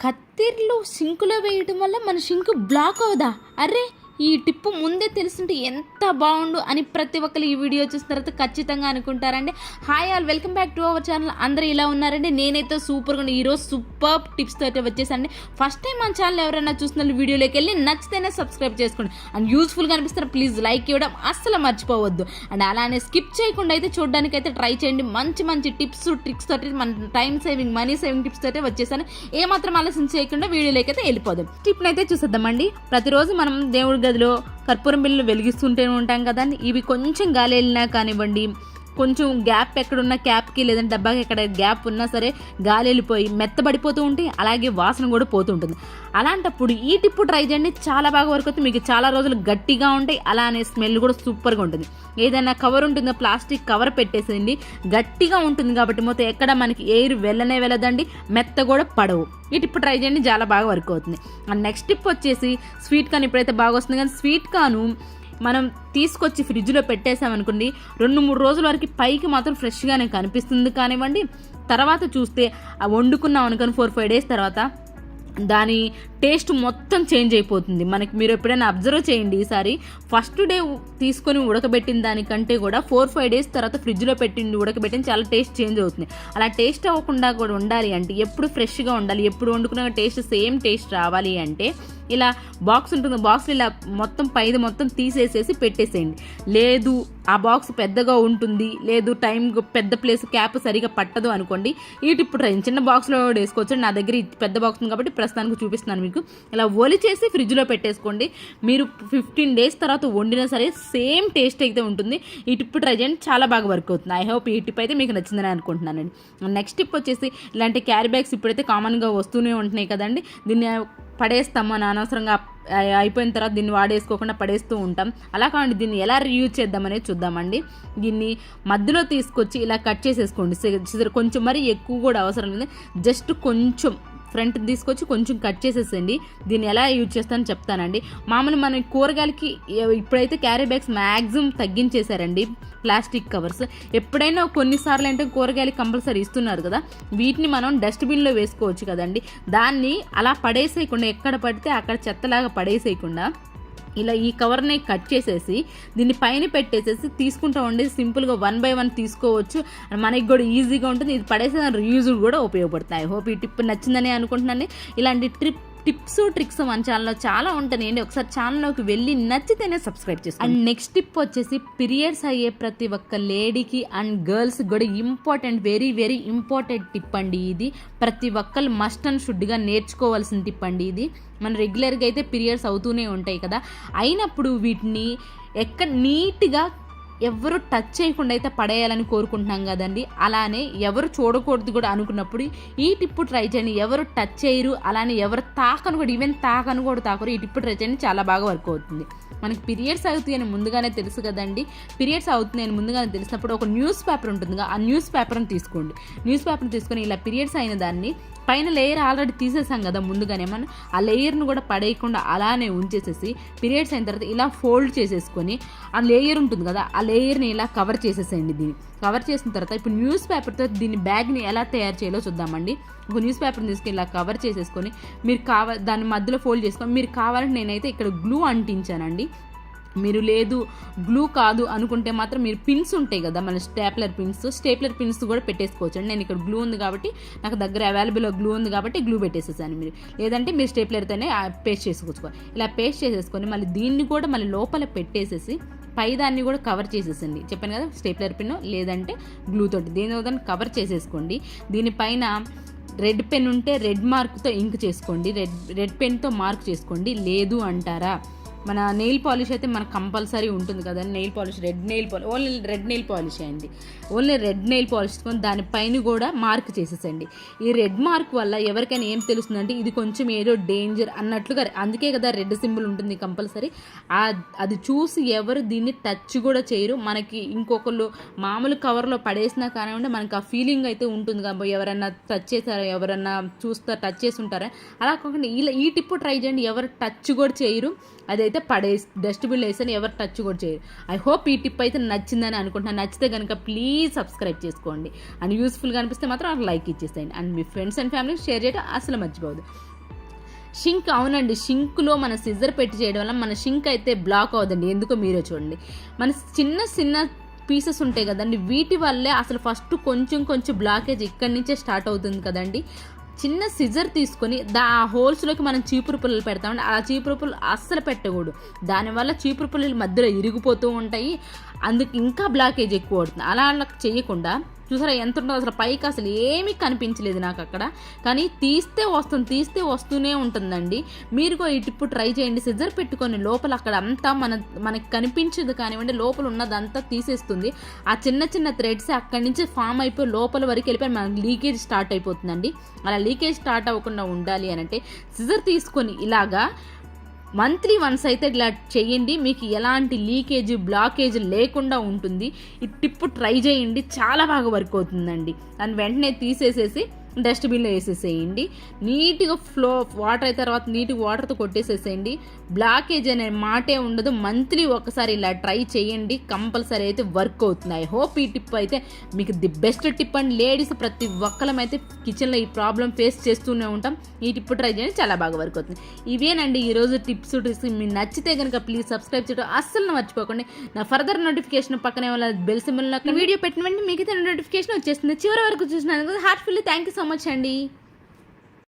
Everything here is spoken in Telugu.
కత్తిర్లు సింకులో వేయడం వల్ల మన సింకు బ్లాక్ అవుదా? అరే ఈ టిప్పు ముందే తెలుసుంటే ఎంత బాగుండు అని ప్రతి ఒక్కరు ఈ వీడియో చూసిన తర్వాత ఖచ్చితంగా అనుకుంటారండి. Hi all, welcome back to our channel. అందరూ ఇలా ఉన్నారండి. నేనైతే సూపర్గా ఈరోజు సూపర్ టిప్స్తో అయితే వచ్చేసండి. ఫస్ట్ టైం మన ఛానల్ ఎవరైనా చూస్తున్న వీడియోలోకి వెళ్ళి నచ్చితేనే సబ్స్క్రైబ్ చేసుకోండి. అండ్ యూస్ఫుల్గా అనిపిస్తారు ప్లీజ్ లైక్ ఇవ్వడం అస్సలు మర్చిపోవద్దు. అండ్ అలానే స్కిప్ చేయకుండా అయితే చూడడానికి అయితే ట్రై చేయండి. మంచి మంచి టిప్స్ ట్రిక్స్ తోటి మన time saving money saving tips తోటి వచ్చేసాను. ఏమాత్రం ఆలస్యం చేయకుండా వీడియోలోకి అయితే వెళ్ళిపోదాం. టిప్ని అయితే చూసేద్దామండి. ప్రతిరోజు మనం దేవుడి గదిలో కర్పూరం బిళ్ళలు వెలిగిస్తుంటే ఉంటాం కదండి. ఇవి కొంచెం గాలి వెళ్ళినా కానివ్వండి, కొంచెం గ్యాప్ ఎక్కడున్న క్యాప్కి లేదంటే డబ్బాకి ఎక్కడ గ్యాప్ ఉన్నా సరే గాలి వెళ్ళిపోయి మెత్తబడిపోతూ ఉంటాయి, అలాగే వాసన కూడా పోతూ ఉంటుంది. అలాంటప్పుడు ఈ టిప్పు ట్రై చేయండి, చాలా బాగా వర్క్ అవుతుంది. మీకు చాలా రోజులు గట్టిగా ఉంటాయి, అలానే స్మెల్ కూడా సూపర్గా ఉంటుంది. ఏదైనా కవర్ ఉంటుందో ప్లాస్టిక్ కవర్ పెట్టేసేయండి, గట్టిగా ఉంటుంది కాబట్టి మొత్తం ఎక్కడ మనకి ఎయిర్ వెళ్ళనే వెళ్ళదండి, మెత్త కూడా పడవు. ఈ టిప్ ట్రై చేయండి, చాలా బాగా వర్క్ అవుతుంది. అండ్ నెక్స్ట్ టిప్ వచ్చేసి స్వీట్ కార్న్. ఇప్పుడైతే బాగా వస్తుంది కానీ స్వీట్ కార్న్ మనం తీసుకొచ్చి ఫ్రిడ్జ్లో పెట్టేసామనుకోండి, 2-3 రోజుల వరకు పైకి మాత్రం ఫ్రెష్గానే కనిపిస్తుంది కానివ్వండి. తర్వాత చూస్తే వండుకున్నాం అనుకోని 4-5 డేస్ తర్వాత దాని టేస్ట్ మొత్తం చేంజ్ అయిపోతుంది. మనకి మీరు ఎప్పుడైనా అబ్జర్వ్ చేయండి. ఈసారి ఫస్ట్ డే తీసుకొని ఉడకబెట్టిన దానికంటే కూడా 4-5 డేస్ తర్వాత ఫ్రిడ్జ్లో ఉడకబెట్టిన చాలా టేస్ట్ చేంజ్ అవుతుంది. అలా టేస్ట్ అవ్వకుండా కూడా ఉండాలి అంటే ఎప్పుడు ఫ్రెష్గా ఉండాలి, ఎప్పుడు వండుకున్న టేస్ట్ సేమ్ టేస్ట్ రావాలి అంటే ఇలా బాక్స్ ఉంటుంది, బాక్స్లో ఇలా మొత్తం పైది మొత్తం తీసేసేసి పెట్టేసేయండి. లేదు ఆ బాక్స్ పెద్దగా ఉంటుంది, లేదు టైం పెద్ద ప్లేస్ క్యాప్ సరిగా పట్టదు అనుకోండి, ఈ టిప్ ట్రై చిన్న బాక్స్లో వేసుకోవచ్చు. నా దగ్గర పెద్ద బాక్స్ ఉంది కాబట్టి ప్రస్తుతానికి చూపిస్తున్నాను మీకు. ఇలా ఒలిచేసి ఫ్రిడ్జ్లో పెట్టేసుకోండి. మీరు 15 డేస్ తర్వాత వండినా సరే సేమ్ టేస్ట్ అయితే ఉంటుంది. ఈ టిప్ ట్రై చేయండి, చాలా బాగా వర్క్ అవుతుంది. ఐ హోప్ ఈ టిప్ అయితే మీకు నచ్చిందని అనుకుంటున్నానండి. నెక్స్ట్ టిప్ వచ్చేసి ఇలాంటి క్యారీ బ్యాగ్స్ ఇప్పుడైతే కామన్గా వస్తూనే ఉంటున్నాయి కదండి. దీన్ని పడేస్తాము అని అనవసరంగా అయిపోయిన తర్వాత దీన్ని వాడేసుకోకుండా పడేస్తూ ఉంటాం. అలా కావండి, దీన్ని ఎలా రీయూజ్ చేద్దామనేది చూద్దామండి. దీన్ని మధ్యలో తీసుకొచ్చి ఇలా కట్ చేసేసుకోండి. కొంచెం మరి ఎక్కువ కూడా అవసరం లేదు, జస్ట్ కొంచెం ఫ్రంట్ తీసుకొచ్చి కొంచెం కట్ చేసేసండి. దీన్ని ఎలా యూజ్ చేస్తానని చెప్తానండి. మామూలు మన కూరగాయలకి ఇప్పుడైతే క్యారీ బ్యాగ్స్ మ్యాక్సిమం తగ్గించేశారండి, ప్లాస్టిక్ కవర్స్. ఎప్పుడైనా కొన్నిసార్లు అంటే కూరగాయలకి కంపల్సరీ ఇస్తున్నారు కదా, వీటిని మనం డస్ట్బిన్లో వేసుకోవచ్చు కదండి. దాన్ని అలా పడేసేయకుండా, ఎక్కడ పడితే అక్కడ చెత్తలాగా పడేసేయకుండా ఇలా ఈ కవర్ని కట్ చేసేసి దీన్ని పైన పెట్టేసేసి తీసుకుంటూ ఉండి సింపుల్గా 1 by 1 తీసుకోవచ్చు. మనకి కూడా ఈజీగా ఉంటుంది. ఇది పడేసే రీయూజ్ కూడా ఉపయోగపడుతుంది. ఐ హోప్ ఈ టిప్ నచ్చిందని అనుకుంటున్నాను. ఇలాంటి టిప్స్ ట్రిక్స్ మన ఛానల్లో చాలా ఉంటాయండి. ఒకసారి ఛానల్లోకి వెళ్ళి నచ్చితేనే సబ్స్క్రైబ్ చేసుకోండి. అండ్ నెక్స్ట్ టిప్ వచ్చేసి పీరియడ్స్ అయ్యే ప్రతి ఒక్క లేడీకి అండ్ గర్ల్స్ కూడా important, very very important tip అండి ఇది. ప్రతి ఒక్కరు మస్ట్ అండ్ షుడ్గా నేర్చుకోవాల్సిన టిప్ అండి ఇది. మన రెగ్యులర్గా అయితే పీరియడ్స్ అవుతూనే ఉంటాయి కదా, అయినప్పుడు వీటిని ఎక్కడ నీట్గా ఎవరు టచ్ చేయకుండా అయితే పడేయాలని కోరుకుంటున్నాం కదండి. అలానే ఎవరు చూడకూడదు కూడా అనుకున్నప్పుడు ఈ టిప్పు ట్రై చేయండి. ఎవరు టచ్ చేయరు, అలానే ఎవరు తాకను కూడా, ఈవెన్ తాకను కూడా తాకరు. ఈ టిప్పు ట్రై చేయండి, చాలా బాగా వర్క్ అవుతుంది. మనకి పీరియడ్స్ అవుతాయని ముందుగానే తెలుసు కదండి. పీరియడ్స్ అవుతున్నాయని ముందుగానే తెలిసినప్పుడు ఒక న్యూస్ పేపర్ ఉంటుందిగా, ఆ న్యూస్ పేపర్ని తీసుకోండి. న్యూస్ పేపర్ని తీసుకొని ఇలా పీరియడ్స్ అయిన దాన్ని పైన లేయర్ ఆల్రెడీ తీసేసాం కదా ముందుగానే, మనం ఆ లేయర్ను కూడా పడేయకుండా అలానే ఉంచేసేసి పీరియడ్స్ అయిన తర్వాత ఇలా ఫోల్డ్ చేసేసుకొని ఆ లేయర్ ఉంటుంది కదా, ఆ లేయర్ని ఇలా కవర్ చేసేసేయండి. దీన్ని కవర్ చేసిన తర్వాత ఇప్పుడు న్యూస్ పేపర్తో దీన్ని బ్యాగ్ని ఎలా తయారు చేయాలో చూద్దామండి. ఒక న్యూస్ పేపర్ని తీసుకొని ఇలా కవర్ చేసేసుకొని మీరు దాన్ని మధ్యలో ఫోల్డ్ చేసుకొని, మీరు కావాలంటే నేనైతే ఇక్కడ గ్లూ అంటించానండి. మీరు లేదు గ్లూ కాదు అనుకుంటే మాత్రం మీరు పిన్స్ ఉంటాయి కదా, మన స్టేప్లర్ పిన్స్ కూడా పెట్టేసుకోవచ్చు అండి. నేను ఇక్కడ గ్లూ ఉంది కాబట్టి నాకు దగ్గర అవైలబుల్ గ్లూ ఉంది కాబట్టి గ్లూ పెట్టేసేసాను. మీరు లేదంటే మీరు స్టేప్లర్తోనే పేస్ట్ చేసుకోవచ్చు. ఇలా పేస్ట్ చేసేసుకొని మళ్ళీ దీన్ని కూడా మళ్ళీ లోపల పెట్టేసేసి పై దాన్ని కూడా కవర్ చేసేసండి. చెప్పాను కదా, స్టేప్లర్ పిన్ లేదంటే గ్లూ తోటి దీని కవర్ చేసేసుకోండి. దీనిపైన రెడ్ పెన్ ఉంటే రెడ్ మార్క్తో ఇంక్ చేసుకోండి, రెడ్ పెన్తో మార్క్ చేసుకోండి. లేదు అంటారా, మన నెయిల్ పాలిష్ అయితే మనకు కంపల్సరీ ఉంటుంది కదా, nail polish only red nail polish అయింది. ఓన్లీ రెడ్ నెయిల్ పాలిష్ తీసుకొని దానిపైన కూడా మార్క్ చేసేసండి. ఈ రెడ్ మార్క్ వల్ల ఎవరికైనా ఏం తెలుస్తుందంటే ఇది కొంచెం ఏదో డేంజర్ అన్నట్లుగా, అందుకే కదా రెడ్ సింబల్ ఉంటుంది కంపల్సరీ. అది చూసి ఎవరు దీన్ని టచ్ కూడా చేయరు. మనకి ఇంకొకళ్ళు మామూలు కవర్లో పడేసినా కానివ్వండి, మనకి ఆ ఫీలింగ్ అయితే ఉంటుంది కాబట్టి ఎవరన్నా టచ్ చేశారా, ఎవరన్నా టచ్ చేసి ఉంటారా, అలా కాకుండా ఇలా ఈ టిప్ ట్రై చేయండి. ఎవరు టచ్ కూడా చేయరు, అదైతే డస్ట్బిన్లో వేసాను, ఎవరు టచ్ కూడా చేయరు. ఐ హోప్ ఈ టిప్ అయితే నచ్చిందని అనుకుంటున్నాను. నచ్చితే కనుక ప్లీజ్ సబ్స్క్రైబ్ చేసుకోండి. అండ్ యూస్ఫుల్గా అనిపిస్తే మాత్రం లైక్ ఇచ్చేసేయండి. అండ్ మీ ఫ్రెండ్స్ అండ్ ఫ్యామిలీకి షేర్ చేయడం అసలు మర్చిపోవద్దు. షింక్ అవునండి, షింక్లో మన సిజర్ పెట్టి చేయడం వల్ల మన షింక్ అయితే బ్లాక్ అవుదండి. ఎందుకో మీరే చూడండి. మన చిన్న పీసెస్ ఉంటాయి కదండి, వీటి వల్లే అసలు ఫస్ట్ కొంచెం బ్లాకేజ్ ఇక్కడి నుంచే స్టార్ట్ అవుతుంది కదండి. చిన్న సిజర్ తీసుకొని ఆ హోల్స్లోకి మనం చీపురు పుల్లలు పెడతామండి. అలా చీపురు పుల్లలు అస్సలు పెట్టకూడదు. దానివల్ల చీపురు పుల్లలు మధ్యలో ఇరిగిపోతూ ఉంటాయి, అందుకు ఇంకా బ్లాకేజ్ ఎక్కువ అవుతుంది. అలా చేయకుండా చూసారా ఎంత ఉంటుందో, అసలు పైకి అసలు ఏమీ కనిపించలేదు నాకు అక్కడ, కానీ తీస్తే వస్తూనే ఉంటుందండి. మీరు ఈ టిప్పు ట్రై చేయండి. సిజర్ పెట్టుకొని లోపల అక్కడ అంతా మనకి కనిపించదు కానివ్వండి, లోపల ఉన్నదంతా తీసేస్తుంది. ఆ చిన్న థ్రెడ్స్ అక్కడి నుంచి ఫామ్ అయిపోయి లోపల వరకు వెళ్ళిపోయి మనకి లీకేజ్ స్టార్ట్ అయిపోతుందండి. అలా లీకేజ్ స్టార్ట్ అవ్వకుండా ఉండాలి అని అంటే సిజర్ తీసుకొని ఇలాగా మంత్లీ వన్స్ అయితే ఇలా చేయండి. మీకు ఎలాంటి లీకేజ్ బ్లాకేజ్ లేకుండా ఉంటుంది. ఈ టిప్పు ట్రై చేయండి, చాలా బాగా వర్క్ అవుతుందండి. దాన్ని వెంటనే తీసేసేసి డస్ట్బిన్లో వేసేసేయండి. నీట్గా వాటర్ అయిన తర్వాత నీట్గా వాటర్తో కొట్టేసేసేయండి. బ్లాకేజ్ అనే మాటే ఉండదు. మంత్లీ ఒకసారి ఇలా ట్రై చేయండి, కంపల్సరీ అయితే వర్క్ అవుతుంది. ఐ హోప్ ఈ టిప్ అయితే మీకు ది బెస్ట్ టిప్ అండి. లేడీస్ ప్రతి ఒక్కరం అయితే కిచెన్లో ఈ ప్రాబ్లం ఫేస్ చేస్తూనే ఉంటాం. ఈ టిప్ ట్రై చేయండి, చాలా బాగా వర్క్ అవుతుంది. ఇవేనండి ఈరోజు టిప్స్. మీకు నచ్చితే కనుక ప్లీజ్ సబ్స్క్రైబ్ చేయడం అస్సలు మర్చిపోకండి. నా ఫర్దర్ నోటిఫికేషన్ పక్కనే వాళ్ళ బెల్ సింబల్ మీడియో పెట్టిన వెంటనే మీకు నోటిఫికేషన్ వచ్చేస్తుంది. చివరి వరకు చూసినందుకు heartfully thank you so much అండి.